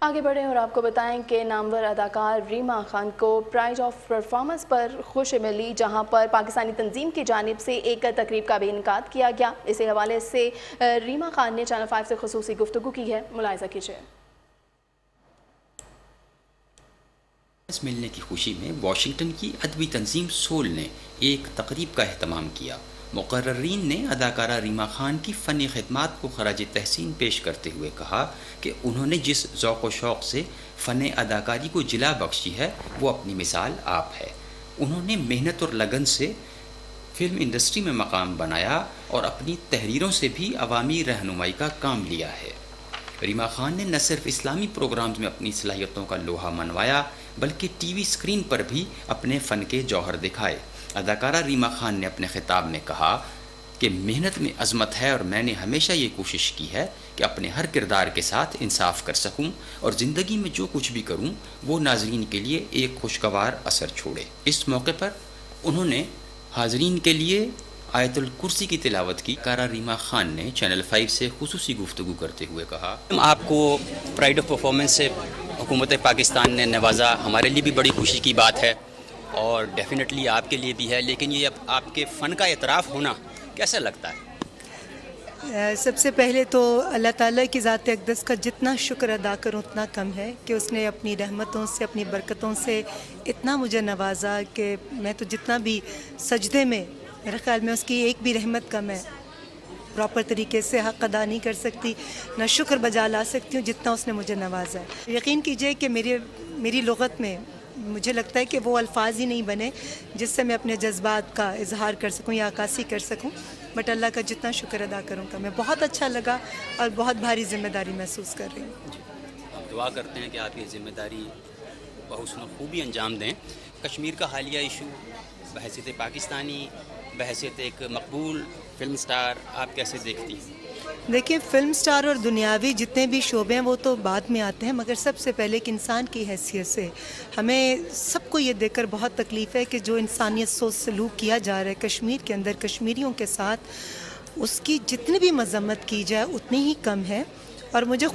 آگے بڑھیں اور آپ کو بتائیں کہ نامور اداکار ریما خان کو پرائز آف پرفارمنس پر خوشی ملی، جہاں پر پاکستانی تنظیم کی جانب سے ایک تقریب کا بھی انعقاد کیا گیا۔ اسی حوالے سے ریما خان نے چینل 5 سے خصوصی گفتگو کی ہے، ملاحظہ کیجیے۔ ملنے کی خوشی میں واشنگٹن کی ادبی تنظیم سول نے ایک تقریب کا اہتمام کیا۔ مقررین نے اداکارہ ریما خان کی فنی خدمات کو خراج تحسین پیش کرتے ہوئے کہا کہ انہوں نے جس ذوق و شوق سے فن اداکاری کو جلا بخشی ہے وہ اپنی مثال آپ ہے۔ انہوں نے محنت اور لگن سے فلم انڈسٹری میں مقام بنایا اور اپنی تحریروں سے بھی عوامی رہنمائی کا کام لیا ہے۔ ریما خان نے نہ صرف اسلامی پروگرامز میں اپنی صلاحیتوں کا لوہا منوایا بلکہ ٹی وی اسکرین پر بھی اپنے فن کے جوہر دکھائے۔ اداکارہ ریما خان نے اپنے خطاب میں کہا کہ محنت میں عظمت ہے اور میں نے ہمیشہ یہ کوشش کی ہے کہ اپنے ہر کردار کے ساتھ انصاف کر سکوں اور زندگی میں جو کچھ بھی کروں وہ ناظرین کے لیے ایک خوشگوار اثر چھوڑے۔ اس موقع پر انہوں نے حاضرین کے لیے آیت الکرسی کی تلاوت کی۔ اداکارہ ریما خان نے چینل 5 سے خصوصی گفتگو کرتے ہوئے کہا، آپ کو پرائڈ آف پرفارمنس سے حکومت پاکستان نے نوازا، ہمارے لیے بھی بڑی خوشی کی بات ہے اور ڈیفینیٹلی آپ کے لیے بھی ہے، لیکن یہ اب آپ کے فن کا اعتراف ہونا کیسا لگتا ہے؟ سب سے پہلے تو اللہ تعالیٰ کی ذات اقدس کا جتنا شکر ادا کروں اتنا کم ہے کہ اس نے اپنی رحمتوں سے اپنی برکتوں سے اتنا مجھے نوازا کہ میں تو جتنا بھی سجدے میں میرے خیال میں اس کی ایک بھی رحمت کا میں پراپر طریقے سے حق ادا نہیں کر سکتی، نہ شکر بجا لا سکتی ہوں جتنا اس نے مجھے نوازا ہے۔ یقین کیجئے کہ میری لغت میں مجھے لگتا ہے کہ وہ الفاظ ہی نہیں بنے جس سے میں اپنے جذبات کا اظہار کر سکوں یا عکاسی کر سکوں، بٹ اللہ کا جتنا شکر ادا کروں کا میں بہت اچھا لگا اور بہت بھاری ذمہ داری محسوس کر رہی ہوں۔ ہم دعا کرتے ہیں کہ آپ یہ ذمہ داری بحسن خوبی انجام دیں۔ کشمیر کا حالیہ ایشو بحیثیت پاکستانی، بحیثیت ایک مقبول فلم سٹار آپ کیسے دیکھتی ہیں؟ دیکھیں، فلم سٹار اور دنیاوی جتنے بھی شعبے ہیں وہ تو بعد میں آتے ہیں، مگر سب سے پہلے ایک انسان کی حیثیت سے ہمیں سب کو یہ دیکھ کر بہت تکلیف ہے کہ جو انسانیت سوچ سلوک کیا جا رہا ہے کشمیر کے اندر کشمیریوں کے ساتھ، اس کی جتنی بھی مذمت کی جائے اتنی ہی کم ہے۔ اور مجھے